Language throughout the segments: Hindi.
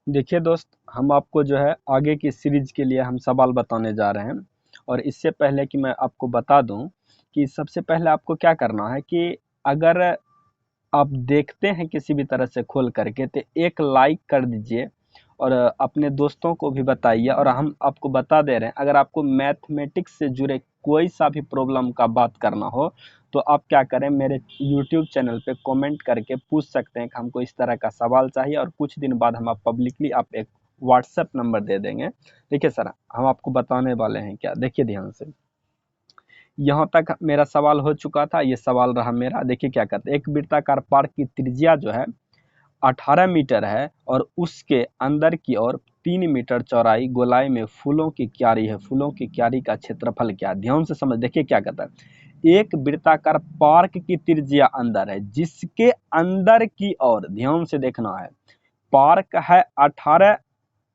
देखिए दोस्त, हम आपको जो है आगे की सीरीज के लिए हम सवाल बताने जा रहे हैं। और इससे पहले कि मैं आपको बता दूं कि सबसे पहले आपको क्या करना है कि अगर आप देखते हैं किसी भी तरह से खोल करके तो एक लाइक कर दीजिए और अपने दोस्तों को भी बताइए। और हम आपको बता दे रहे हैं, अगर आपको मैथमेटिक्स से जुड़े कोई सा भी प्रॉब्लम का बात करना हो तो आप क्या करें, मेरे यूट्यूब चैनल पे कमेंट करके पूछ सकते हैं कि हमको इस तरह का सवाल चाहिए। और कुछ दिन बाद हम आप पब्लिकली आप एक व्हाट्सएप नंबर दे देंगे। देखिए सर, हम आपको बताने वाले हैं क्या, देखिए ध्यान से। यहाँ तक मेरा सवाल हो चुका था, ये सवाल रहा मेरा। देखिए क्या कहते हैं, एक वृत्ताकार पार्क की त्रिज्या जो है 18 मीटर है और उसके अंदर की ओर 3 मीटर चौड़ाई गोलाई में फूलों की क्यारी है। फूलों की क्यारी का क्षेत्रफल क्या है? ध्यान से समझ। देखिए क्या कहता है, एक वृत्ताकार पार्क की त्रिज्या अंदर है, जिसके अंदर की ओर ध्यान से देखना है। पार्क है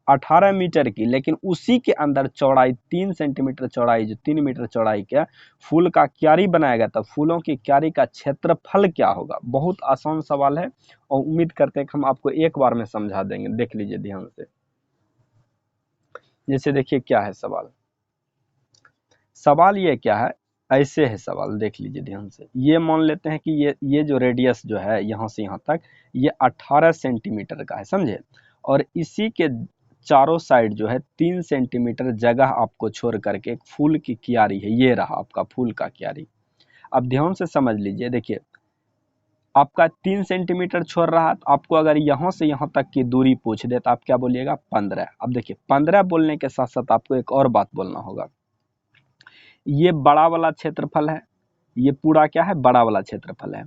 18 मीटर की, लेकिन उसी के अंदर चौड़ाई 3 सेंटीमीटर चौड़ाई, जो 3 मीटर चौड़ाई का फूल का क्यारी बनाया गया था। फूलों की क्यारी का क्षेत्रफल क्या होगा? बहुत आसान सवाल है और उम्मीद करते हैं कि हम आपको एक बार में समझा देंगे। देख लीजिए ध्यान से। जैसे देखिए क्या है सवाल। सवाल ये क्या है, ऐसे है सवाल, देख लीजिए ध्यान से। ये मान लेते हैं कि ये जो रेडियस जो है यहाँ से यहाँ तक, ये 18 सेंटीमीटर का है, समझे। और इसी के चारों साइड जो है 3 सेंटीमीटर जगह आपको छोड़ करके एक फूल की क्यारी है। ये रहा आपका फूल का क्यारी। अब ध्यान से समझ लीजिए। देखिए आपका 3 सेंटीमीटर छोड़ रहा है, तो आपको अगर यहाँ से यहाँ तक की दूरी पूछ दे तो आप क्या बोलिएगा? 15। अब देखिए 15 बोलने के साथ साथ आपको एक और बात बोलना होगा। ये बड़ा वाला क्षेत्रफल है, ये पूरा क्या है? बड़ा वाला क्षेत्रफल है।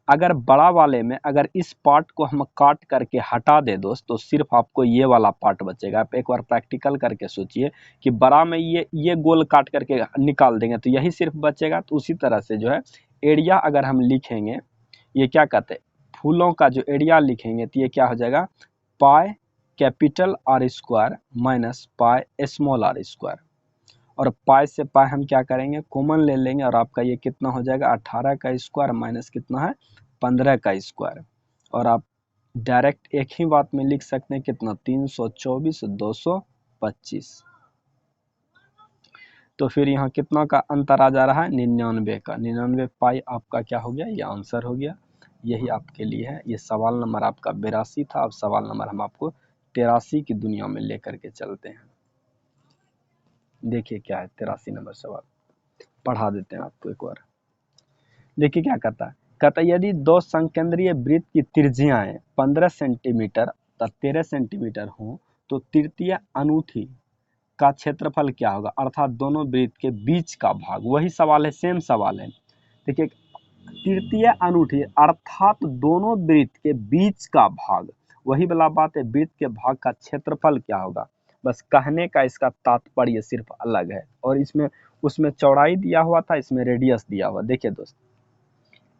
अगर बड़ा वाले में अगर इस पार्ट को हम काट करके हटा दे दोस्त, तो सिर्फ आपको ये वाला पार्ट बचेगा। आप एक बार प्रैक्टिकल करके सोचिए कि बड़ा में ये गोल काट करके निकाल देंगे तो यही सिर्फ बचेगा। तो उसी तरह से जो है एरिया अगर हम लिखेंगे, ये क्या कहते हैं, फूलों का जो एरिया लिखेंगे तो ये क्या हो जाएगा? Pi capital r square minus pi small r square. और पाई से पाई हम क्या करेंगे? कॉमन ले लेंगे और आपका ये कितना हो जाएगा? 18 का स्क्वायर माइनस कितना है? 15 का स्क्वायर। और आप डायरेक्ट एक ही बात में लिख सकते हैं कितना? 324 225। तो फिर यहाँ कितना का अंतर आ जा रहा है? 99 का। 99 पाई आपका क्या हो गया? ये आंसर हो गया। यही आपके लिए है। ये सवाल नंबर आपका 82 था। अब सवाल नंबर हम आपको 83 की दुनिया में लेकर के चलते हैं। देखिए क्या है 83 नंबर सवाल, पढ़ा देते हैं आपको एक बार। देखिए क्या कहता है यदि दो संकेंद्रीय वृत्त की त्रिज्याएं 15 सेंटीमीटर तथा 13 सेंटीमीटर हो तो तृतीय अनूठी का क्षेत्रफल क्या होगा? अर्थात दोनों वृत्त के बीच का भाग। वही सवाल है, सेम सवाल है। देखिए तृतीय अनूठी अर्थात दोनों वृत्त के बीच का भाग, वही वाला बात है। वृत्त के भाग का क्षेत्रफल क्या होगा? बस कहने का इसका तात्पर्य सिर्फ अलग है। और इसमें उसमें चौड़ाई दिया हुआ था, इसमें रेडियस दिया हुआ। देखिए दोस्त,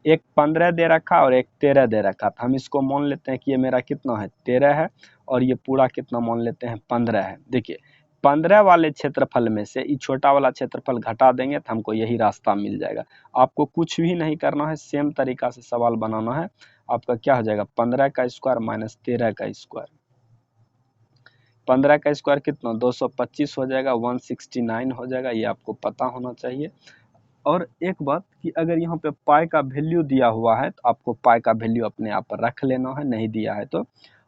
एक 15 दे रखा और एक 13 दे रखा था। हम इसको मान लेते हैं कि ये मेरा कितना है? 13 है। और ये पूरा कितना मान लेते हैं? 15 है। देखिए 15 वाले क्षेत्रफल में से ये छोटा वाला क्षेत्रफल घटा देंगे तो हमको यही रास्ता मिल जाएगा। आपको कुछ भी नहीं करना है, सेम तरीका से सवाल बनाना है। आपका क्या हो जाएगा? 15 का स्क्वायर माइनस 13 का स्क्वायर। 15 का स्क्वायर कितना? 225 हो जाएगा, 169 हो जाएगा। ये आपको पता होना चाहिए। और एक बात कि अगर यहाँ पे पाई का वैल्यू दिया हुआ है तो आपको पाई का वैल्यू अपने आप रख लेना है, नहीं दिया है तो।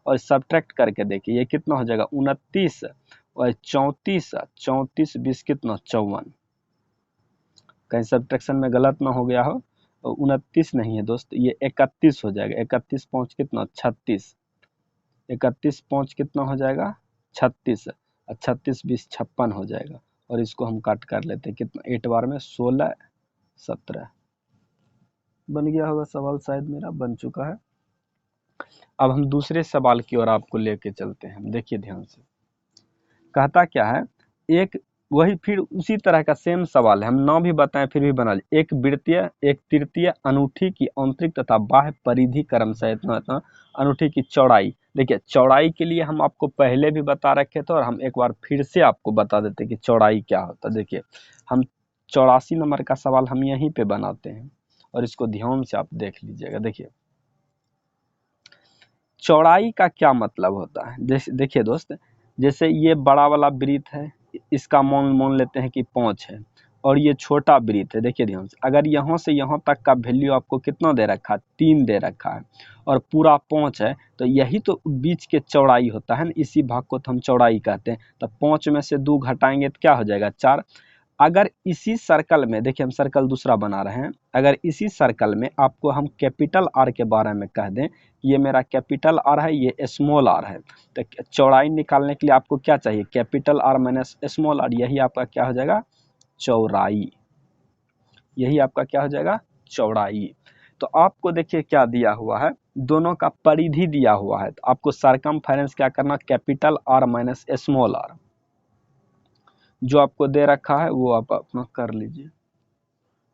और सब्ट्रैक्ट करके देखिए ये कितना हो जाएगा? 29 और 34, 34 20 कितना? 54। कहीं सब्ट्रैक्शन में गलत ना हो गया हो। 29 नहीं है दोस्त, ये 31 हो जाएगा। 31 5 कितना? 36। 31 5 कितना हो जाएगा? 36। और 36 20 56 हो जाएगा। और इसको हम काट कर लेते हैं कितना? 8 बार में 16 17 बन गया होगा सवाल, शायद मेरा बन चुका है। अब हम दूसरे सवाल की ओर आपको लेके चलते हैं। देखिए ध्यान से, कहता क्या है, एक वही फिर उसी तरह का सेम सवाल है, हम ना भी बताएं फिर भी बना ले। एक तृतीय अनूठी की आंतरिक तथा बाह्य परिधि क्रमशः इतना इतना अनूठी की चौड़ाई। देखिए चौड़ाई के लिए हम आपको पहले भी बता रखे थे और हम एक बार फिर से आपको बता देते कि चौड़ाई क्या होता है। देखिए हम 84 नंबर का सवाल हम यहीं पे बनाते हैं और इसको ध्यान से आप देख लीजिएगा। देखिए चौड़ाई का क्या मतलब होता है, जैसे देखिए दोस्त, जैसे ये बड़ा वाला वृत्त है, इसका मान लेते हैं कि 5 है, और ये छोटा वृत्त है। देखिए ध्यान से, अगर यहाँ से यहाँ तक का वैल्यू आपको कितना दे रखा है, 3 दे रखा है, और पूरा 5 है, तो यही तो बीच के चौड़ाई होता है ना, इसी भाग को तो हम चौड़ाई कहते हैं। तो 5 में से 2 घटाएंगे तो क्या हो जाएगा, 4। अगर इसी सर्कल में, देखिए हम सर्कल दूसरा बना रहे हैं, अगर इसी सर्कल में आपको हम कैपिटल आर के बारे में कह दें, ये मेरा कैपिटल आर है, ये स्मॉल आर है, तो चौड़ाई निकालने के लिए आपको क्या चाहिए, capital are minus small r, यही आपका क्या हो जाएगा, चौड़ाई। यही आपका क्या हो जाएगा, चौड़ाई। तो आपको देखिए क्या दिया हुआ है, दोनों का परिधि दिया हुआ है, तो आपको सरकमफेरेंस क्या करना, capital are minus small r, जो आपको दे रखा है वो आप अपना कर लीजिए।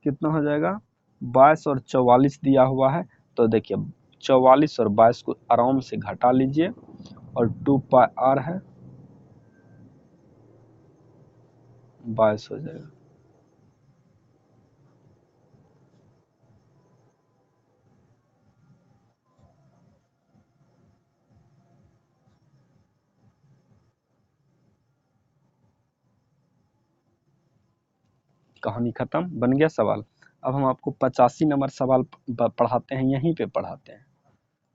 कितना हो जाएगा, 22 और 44 दिया हुआ है, तो देखिए 44 और 22 को आराम से घटा लीजिए, और 2 पाई आर है, 22 हो जाएगा। कहानी खत्म, बन गया सवाल। अब हम आपको 85 नंबर सवाल पढ़ाते हैं, यहीं पे पढ़ाते हैं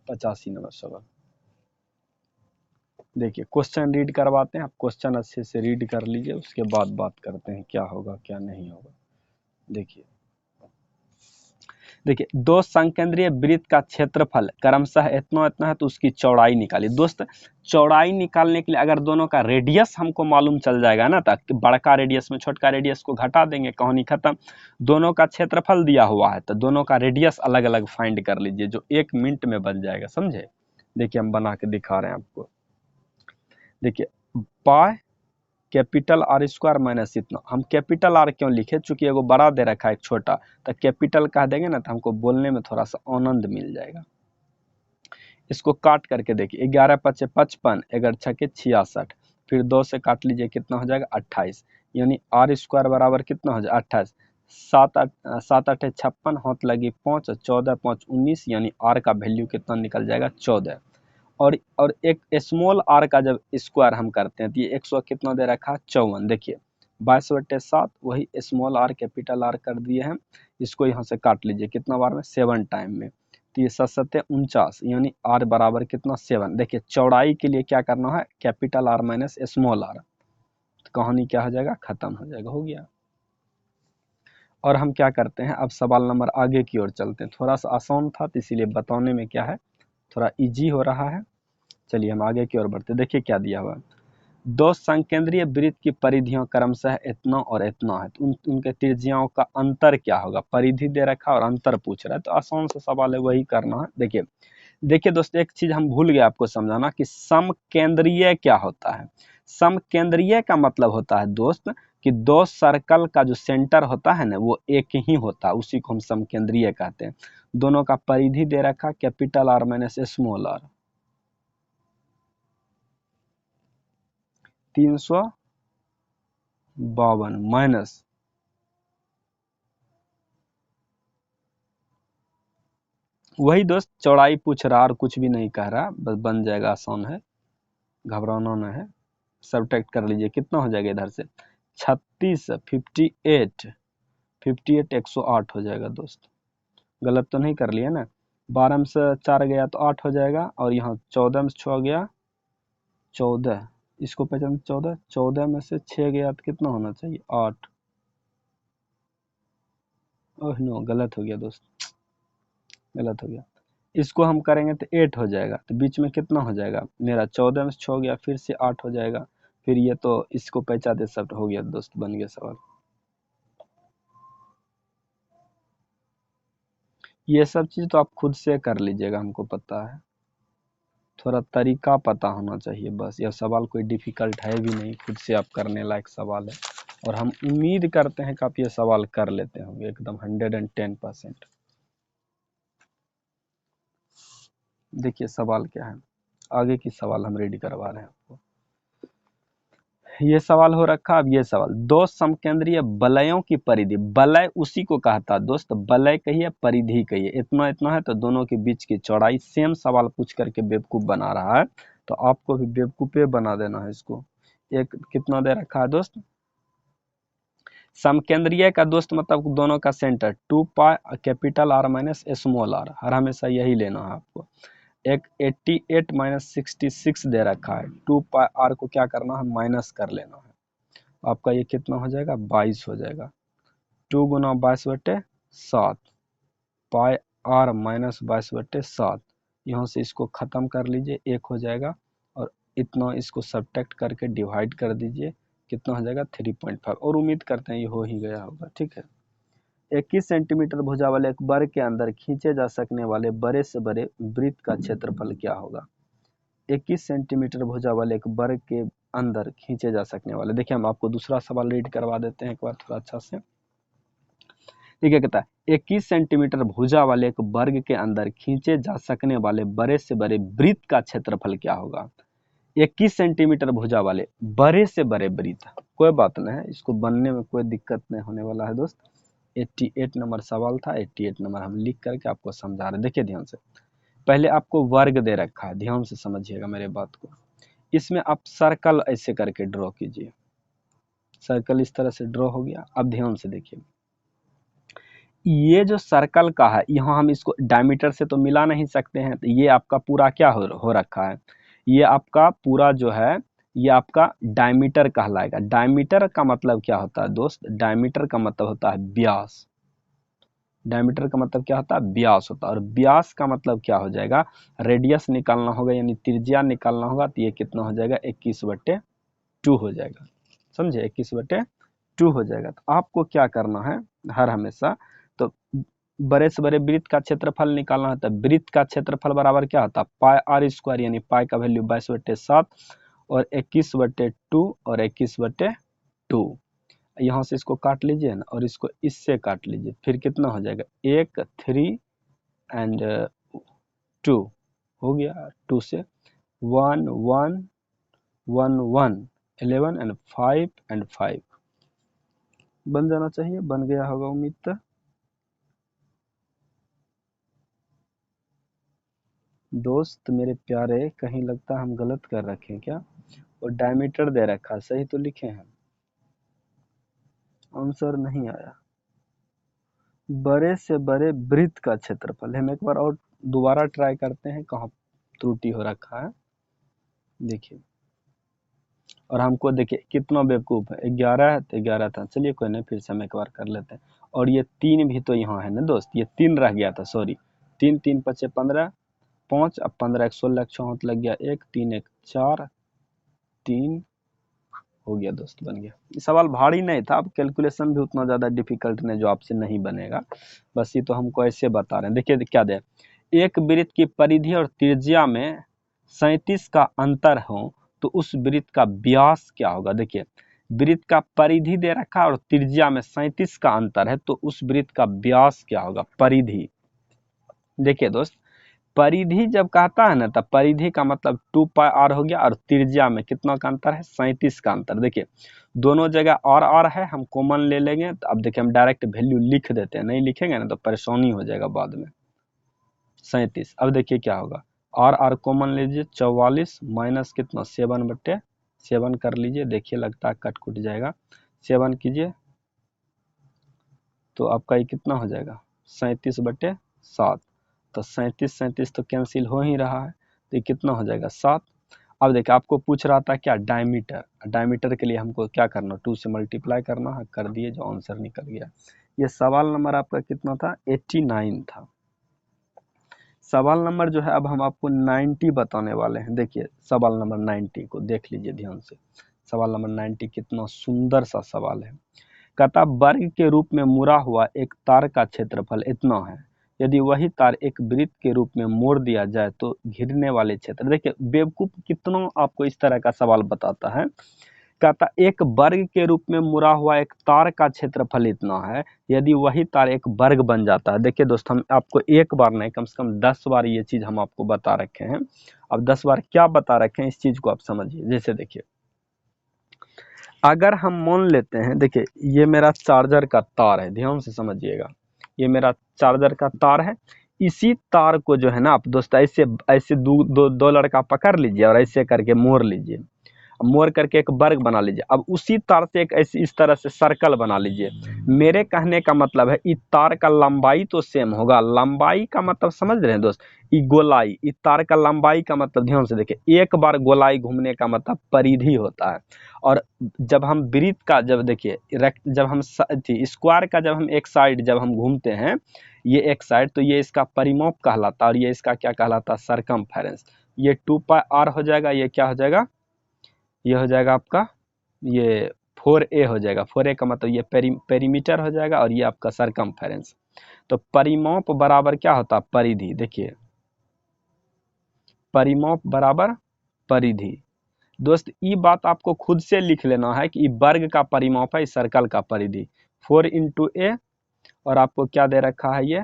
85 नंबर सवाल। देखिए क्वेश्चन रीड करवाते हैं, आप क्वेश्चन अच्छे से रीड कर लीजिए, उसके बाद बात करते हैं क्या होगा क्या नहीं होगा। देखिए देखिए, दो संकेंद्रीय वृत्त का क्षेत्रफल क्रमशः इतना इतना है, तो उसकी चौड़ाई निकालिए। दोस्त, चौड़ाई निकालने के लिए अगर दोनों का रेडियस हमको मालूम चल जाएगा ना, तो बड़का रेडियस में छोटका रेडियस को घटा देंगे, कहानी खत्म। दोनों का क्षेत्रफल दिया हुआ है, तो दोनों का रेडियस अलग अलग फाइंड कर लीजिए, जो 1 मिनट में बन जाएगा, समझे। देखिए हम बना के दिखा रहे हैं आपको। देखिए पाई कैपिटल आर स्क्वायर माइनस इतना, हम कैपिटल आर क्यों लिखे, चूंकि एगो बड़ा दे रखा है एक छोटा, तो कैपिटल कह देंगे ना, तो हमको बोलने में थोड़ा सा आनंद मिल जाएगा। इसको काट करके देखिए, 11 पचे 55, 11 छके 66, फिर 2 से काट लीजिए, कितना हो जाएगा 28, यानी आर स्क्वायर बराबर कितना हो जाएगा 28, 7 8 56, हाथ लगी 5, 14 5 19, यानी आर का वैल्यू कितना निकल जाएगा 14। और एक स्मॉल आर का जब स्क्वायर हम करते हैं, तो ये 100 कितना दे रखा है 54। देखिए 22/7, वही स्मॉल आर कैपिटल आर कर दिए हैं, इसको यहाँ से काट लीजिए, कितना बार में 7 टाइम में, तो ये 7 7 49, यानी आर बराबर कितना 7। देखिए चौड़ाई के लिए क्या करना है, capital are minus small r, तो कहानी क्या हो जाएगा, खत्म हो जाएगा, हो गया। और हम क्या करते हैं, अब सवाल नंबर आगे की ओर चलते हैं, थोड़ा सा आसान था, तो इसीलिए बताने में क्या है, थोड़ा इजी हो रहा है। चलिए हम आगे की ओर बढ़ते, देखिए क्या दिया हुआ है, दो संकेंद्रीय वृत्त की परिधियां क्रमशः इतना और इतना है, तो उनके त्रिज्याओं का अंतर क्या होगा, परिधि दे रखा और अंतर पूछ रहा है, तो आसान सा सवाल है, वही करना है। देखिए देखिए दोस्त, एक चीज हम भूल गए आपको समझाना, कि समकेंद्रीय क्या होता है। समकेंद्रीय का मतलब होता है दोस्त, कि दो सर्कल का जो सेंटर होता है ना, वो एक ही होता है, उसी को हम समकेंद्रीय कहते हैं। दोनों का परिधि दे रखा, capital are minus small r, 352 minus, वही दोस्त चौड़ाई पूछ रहा और कुछ भी नहीं कह रहा, बस बन जाएगा, आसान है, घबराना ना है। सब्ट्रैक्ट कर लीजिए, कितना हो जाएगा इधर से, 36 58 58 108 हो जाएगा दोस्त, गलत तो नहीं कर लिया ना। 12 में से 4 गया तो 8 हो जाएगा, और यहाँ 14 में से 6 गया 14, इसको पहचान 14, 14 में से 6 गया तो कितना होना चाहिए 8, ओह नो गलत हो गया दोस्त, गलत हो गया। इसको हम करेंगे तो 8 हो जाएगा, तो बीच में कितना हो जाएगा मेरा, 14 में से 6 गया, फिर से 8 हो जाएगा, फिर ये तो इसको पहचान दे, सब हो गया दोस्त, बन गया सवाल। ये सब चीज़ तो आप खुद से कर लीजिएगा, हमको पता है, थोड़ा तरीका पता होना चाहिए बस, यह सवाल कोई डिफ़िकल्ट है भी नहीं, खुद से आप करने लायक सवाल है, और हम उम्मीद करते हैं कि आप ये सवाल कर लेते होंगे एकदम 110%। देखिए सवाल क्या है, आगे की सवाल हम रेडी करवा रहे हैं आपको। ये सवाल हो रखा। अब ये सवाल, दो समकेंद्रीय वलयों की परिधि, वलय उसी को कहता है दोस्त, वलय कहिए परिधि कहिए, इतना इतना है तो दोनों के बीच की चौड़ाई। सेम सवाल पूछ करके बेवकूफ बना रहा है, तो आपको भी बेवकूफे बना देना है इसको। एक कितना दे रखा है दोस्त, समकेंद्रीय का दोस्त मतलब दोनों का centre 2 pi capital are minus small R, हर हमेशा यही लेना है आपको। एक 88 माइनस 66 दे रखा है, 2 पाई आर को क्या करना है, माइनस कर लेना है। आपका ये कितना हो जाएगा, 22 हो जाएगा। 2 गुना 22/7 पाई आर माइनस 22/7, यहाँ से इसको ख़त्म कर लीजिए, 1 हो जाएगा, और इतना इसको सब्ट्रैक्ट करके डिवाइड कर दीजिए, कितना हो जाएगा 3.5, और उम्मीद करते हैं ये हो ही गया होगा। ठीक है। 21 सेंटीमीटर भुजा वाले एक वर्ग के अंदर खींचे जा सकने वाले बड़े से बड़े वृत्त का क्षेत्रफल क्या होगा। 21 सेंटीमीटर भुजा वाले एक वर्ग के अंदर खींचे जा सकने वाले, देखिए हम आपको दूसरा सवाल रीड करवा देते हैं एक बार थोड़ा अच्छा से। देखिए कहता है 21 सेंटीमीटर भुजा वाले एक वर्ग के अंदर खींचे जा सकने वाले बड़े से बड़े वृत्त का क्षेत्रफल क्या होगा। 21 सेंटीमीटर भुजा वाले बड़े से बड़े वृत्त, कोई बात नहीं है, इसको बनने में कोई दिक्कत नहीं होने वाला है दोस्त। 88 नंबर सवाल था, 88 नंबर हम लिख करके आपको समझा रहे हैं। देखिए ध्यान से, पहले आपको वर्ग दे रखा है, ध्यान से समझिएगा मेरे बात को। इसमें आप सर्कल ऐसे करके ड्रॉ कीजिए, सर्कल इस तरह से ड्रॉ हो गया। अब ध्यान से देखिए, ये जो सर्कल का है, यहाँ हम इसको डायमीटर से तो मिला नहीं सकते हैं, तो ये आपका पूरा क्या हो रखा है, ये आपका पूरा जो है ये आपका डायमीटर कहलाएगा। डायमीटर का मतलब क्या होता है दोस्त, डायमीटर का मतलब होता है व्यास। डायमीटर का मतलब क्या होता है, व्यास होता है, और व्यास का मतलब क्या हो जाएगा, रेडियस निकालना होगा, यानी त्रिज्या निकालना होगा, तो ये कितना हो जाएगा 21/2 हो जाएगा, समझे, 21/2 हो जाएगा। तो आपको क्या करना है, हर हमेशा तो बड़े से बड़े वृत्त का क्षेत्रफल निकालना होता है। वृत्त का क्षेत्रफल बराबर क्या होता है, पाई आर स्क्वायर, यानी पाई का वैल्यू 22/7 और 21/2 और 21/2। यहाँ से इसको काट लीजिए ना, और इसको इससे काट लीजिए, फिर कितना हो जाएगा 1 3 एंड 2 हो गया, 2 से 1 1 1 1 11 एंड 5 एंड 5 बन जाना चाहिए, बन गया होगा उम्मीद तो। दोस्त मेरे प्यारे, कहीं लगता है हम गलत कर रखे हैं क्या, और डायमीटर दे रखा, सही तो लिखे हैं, आंसर नहीं आया। बड़े से बड़े वृत्त का क्षेत्रफल, हम एक बार और दोबारा ट्राई करते हैं कहाँ त्रुटि हो रखा है, देखिए। और हमको देखिए कितना बेवकूफ़ है, 11 है तो 11 था, चलिए कोई नहीं, फिर से हम एक बार कर लेते हैं। और ये 3 भी तो यहाँ है ना दोस्त, ये 3 रह गया था, सॉरी, 3 3 5 15 5, अब 15 1 16 6 लग गया, 1 3 1 4 3 हो गया दोस्त, बन गया। ये सवाल भारी नहीं था, अब कैलकुलेशन भी उतना ज़्यादा डिफिकल्ट नहीं जो आपसे नहीं बनेगा, बस ये तो हमको ऐसे बता रहे हैं। देखिए क्या दे, एक वृत्त की परिधि और त्रिज्या में 37 का अंतर हो तो उस वृत्त का व्यास क्या होगा। देखिए वृत्त का परिधि दे रखा और त्रिज्या में 37 का अंतर है, तो उस वृत्त का व्यास क्या होगा, परिधि। देखिए दोस्त, परिधि जब कहता है ना, तब परिधि का मतलब 2 पाई आर हो गया, और त्रिज्या में कितना का अंतर है, 37 का अंतर। देखिए दोनों जगह आर है, हम कॉमन ले लेंगे, तो अब देखिए हम डायरेक्ट वैल्यू लिख देते हैं, नहीं लिखेंगे ना तो परेशानी हो जाएगा बाद में। 37, अब देखिए क्या होगा, आर कॉमन लीजिए, 44 माइनस कितना 7/7 कर लीजिए, देखिए लगता है कट कुट जाएगा, 7 कीजिए तो आपका ये कितना हो जाएगा 37/7, तो 37 तो कैंसिल हो ही रहा है, तो ये कितना हो जाएगा 7। अब देखिए आपको पूछ रहा था क्या, डायमीटर, डायमीटर के लिए हमको क्या करना, 2 से मल्टीप्लाई करना है, कर दिए, जो आंसर निकल गया। ये सवाल नंबर आपका कितना था, 89 था। सवाल नंबर जो है अब हम आपको 90 बताने वाले हैं। देखिए सवाल नंबर 90 को देख लीजिए ध्यान से, सवाल नंबर 90 कितना सुंदर सा सवाल है। कहता वर्ग के रूप में मुड़ा हुआ एक तार का क्षेत्रफल इतना है, यदि वही तार एक वृत्त के रूप में मोड़ दिया जाए तो घिरने वाले क्षेत्र। देखिए बेवकूफ कितना आपको इस तरह का सवाल बताता है। कहता एक वर्ग के रूप में मुड़ा हुआ एक तार का क्षेत्रफल इतना है, यदि वही तार एक वर्ग बन जाता है। देखिए दोस्त, हम आपको एक बार नहीं कम से कम 10 बार ये चीज़ हम आपको बता रखे हैं। अब 10 बार क्या बता रखे हैं इस चीज़ को आप समझिए। जैसे देखिए अगर हम मान लेते हैं, देखिए ये मेरा चार्जर का तार है, ध्यान से समझिएगा, ये मेरा चार्जर का तार है। इसी तार को जो है ना आप दोस्त ऐसे ऐसे दो लड़का पकड़ लीजिए और ऐसे करके मोड़ लीजिए, मोड़ करके एक वर्ग बना लीजिए। अब उसी तार से एक ऐसी इस तरह से सर्कल बना लीजिए। मेरे कहने का मतलब है इस तार का लंबाई तो सेम होगा, लंबाई का मतलब समझ रहे हैं दोस्त, ये गोलाई, इस तार का लंबाई का मतलब ध्यान से देखिए, एक बार गोलाई घूमने का मतलब परिधि होता है। और जब हम वृत्त का जब देखिए जब हम स्क्वायर का जब हम एक साइड जब हम घूमते हैं, ये एक साइड, तो ये इसका परिमाप कहलाता है और ये इसका क्या कहलाता है, सरकमफेरेंस। ये 2πr हो जाएगा, ये क्या हो जाएगा, ये हो जाएगा आपका ये 4a हो जाएगा। 4a का मतलब ये पेरीमीटर हो जाएगा और ये आपका सरकमफेरेंस। तो परिमाप बराबर क्या होता है, परिधि। देखिए परिमाप बराबर परिधि। दोस्त ये बात आपको खुद से लिख लेना है कि वर्ग का परिमाप है, सर्कल का परिधि 4 इंटू ए, और आपको क्या दे रखा है, ये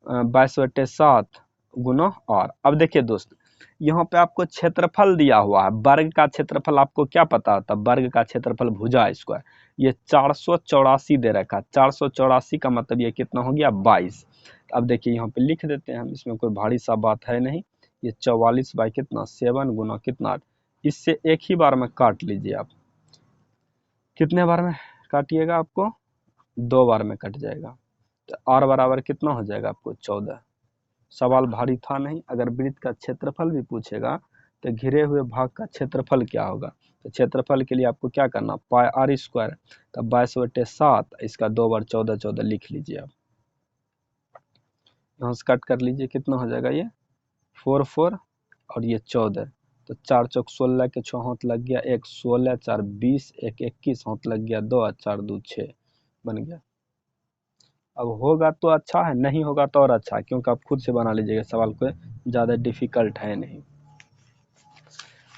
22/7 गुना आर। अब देखिए दोस्त यहाँ पे आपको क्षेत्रफल दिया हुआ है, वर्ग का क्षेत्रफल आपको क्या पता होता है, वर्ग का क्षेत्रफल भुजा स्क्वायर, ये 484 दे रखा है। 484 का मतलब ये कितना हो गया, 22। अब देखिए यहाँ पे लिख देते हैं हम, इसमें कोई भारी सा बात है नहीं। ये 44 बाई कितना 7 गुना कितना 8, इससे एक ही बार में काट लीजिए आप। कितने बार में काटिएगा, आपको 2 बार में कट जाएगा। तो आर बराबर कितना हो जाएगा आपको 14। सवाल भारी था नहीं। अगर वृत्त का क्षेत्रफल भी पूछेगा तो घिरे हुए भाग का क्षेत्रफल क्या होगा, तो क्षेत्रफल के लिए आपको क्या करना, पाई आर स्क्वायर, तब 22/7, इसका 2 बार 14 14 लिख लीजिए आप। यहाँ से कट कर लीजिए, कितना हो जाएगा, ये 4 4 और ये 14, तो 4 चौक 16 के 6 हाथ लग गया, 1 16 4 20, 1 21 हाथ लग गया, 2 और 4 2 6 बन गया। अब होगा तो अच्छा है, नहीं होगा तो और अच्छा है, क्योंकि आप खुद से बना लीजिएगा, सवाल को ज़्यादा डिफिकल्ट है नहीं।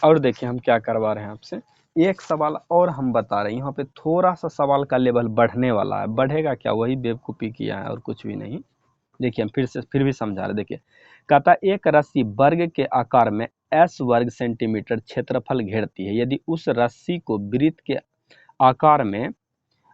और देखिए हम क्या करवा रहे हैं आपसे, एक सवाल और हम बता रहे हैं, यहाँ पे थोड़ा सा सवाल का लेवल बढ़ने वाला है। बढ़ेगा क्या, वही बेवकूफ़ी किया है और कुछ भी नहीं। देखिए हम फिर भी समझा रहे। देखिए कहता एक रस्सी वर्ग के आकार में s वर्ग सेंटीमीटर क्षेत्रफल घेरती है। यदि उस रस्सी को वृत्त के आकार में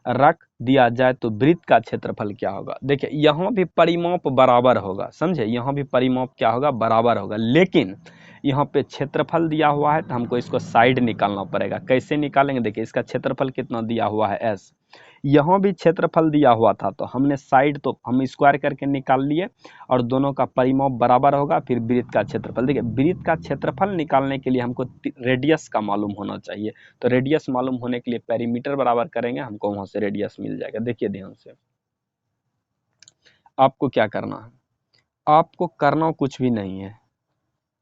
रख दिया जाए तो वृत्त का क्षेत्रफल क्या होगा। देखिए यहाँ भी परिमाप बराबर होगा, समझे, यहाँ भी परिमाप क्या होगा, बराबर होगा, लेकिन यहाँ पे क्षेत्रफल दिया हुआ है तो हमको इसको साइड निकालना पड़ेगा। कैसे निकालेंगे, देखिए इसका क्षेत्रफल कितना दिया हुआ है s, यहाँ भी क्षेत्रफल दिया हुआ था तो हमने साइड तो हम स्क्वायर करके निकाल लिए और दोनों का परिमाप बराबर होगा, फिर वृत्त का क्षेत्रफल। देखिए वृत्त का क्षेत्रफल निकालने के लिए हमको रेडियस का मालूम होना चाहिए, तो रेडियस मालूम होने के लिए पेरीमीटर बराबर करेंगे, हमको वहां से रेडियस मिल जाएगा। देखिए ध्यान से आपको क्या करना है, आपको करना कुछ भी नहीं है,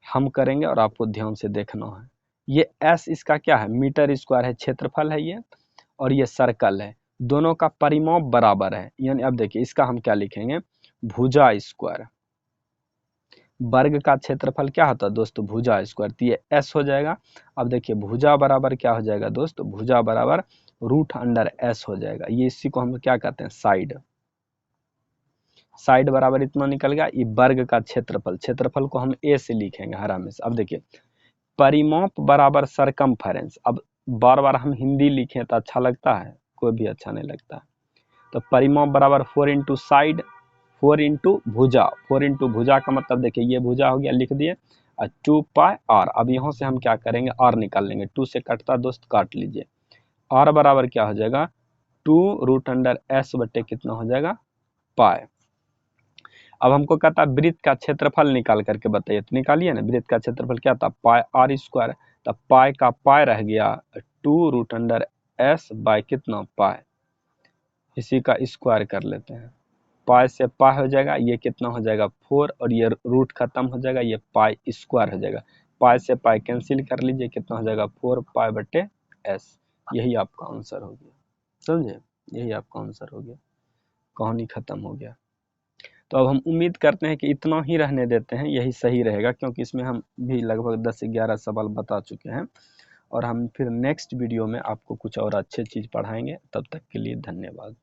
हम करेंगे और आपको ध्यान से देखना है। ये s इसका क्या है, मीटर स्क्वायर है, क्षेत्रफल है ये, और ये सर्कल है, दोनों का परिमाप बराबर है। यानी अब देखिए इसका हम क्या लिखेंगे, भुजा स्क्वायर। वर्ग का क्षेत्रफल क्या होता है दोस्त, भुजा स्क्वायर, तो ये s हो जाएगा। अब देखिए भुजा बराबर क्या हो जाएगा दोस्त, भुजा बराबर √s हो जाएगा। ये इसी को हम क्या कहते हैं, साइड। साइड बराबर इतना निकल गया। ये वर्ग का क्षेत्रफल, क्षेत्रफल को हम a से लिखेंगे हरा में से। अब देखिए परिमाप बराबर सरकमफेरेंस। अब बार बार हम हिंदी लिखें तो अच्छा लगता है, कोई भी अच्छा नहीं लगता। तो परिमाप बराबर 4 इंटू साइड, 4 इंटू भुजा। 4 इंटू भुजा का मतलब देखिए ये भुजा हो गया, लिख दिए, और 2πr। अब यहाँ से हम क्या करेंगे, r निकाल लेंगे, 2 से कटता दोस्त काट लीजिए। r बराबर क्या हो जाएगा, 2√s बटे कितना हो जाएगा, पाई। अब हमको कहता है वृत्त का क्षेत्रफल निकाल करके बताइए, तो निकालिए ना, वृत्त का क्षेत्रफल क्या था, पाई आर स्क्वायर, तब पाई का पाई रह गया 2√s बाय कितना, पाई, इसी का स्क्वायर कर लेते हैं, पाई से पाई हो जाएगा, ये कितना हो जाएगा 4, और ये रूट खत्म हो जाएगा, ये पाई स्क्वायर हो जाएगा, पाई से पाई कैंसिल कर लीजिए, कितना हो जाएगा 4π बटे s। यही आपका आंसर हो गया, समझे, यही आपका आंसर हो गया, कहानी खत्म हो गया। तो अब हम उम्मीद करते हैं कि इतना ही रहने देते हैं, यही सही रहेगा, क्योंकि इसमें हम भी लगभग 10 से 11 सवाल बता चुके हैं, और हम फिर नेक्स्ट वीडियो में आपको कुछ और अच्छे चीज़ पढ़ाएंगे। तब तक के लिए धन्यवाद।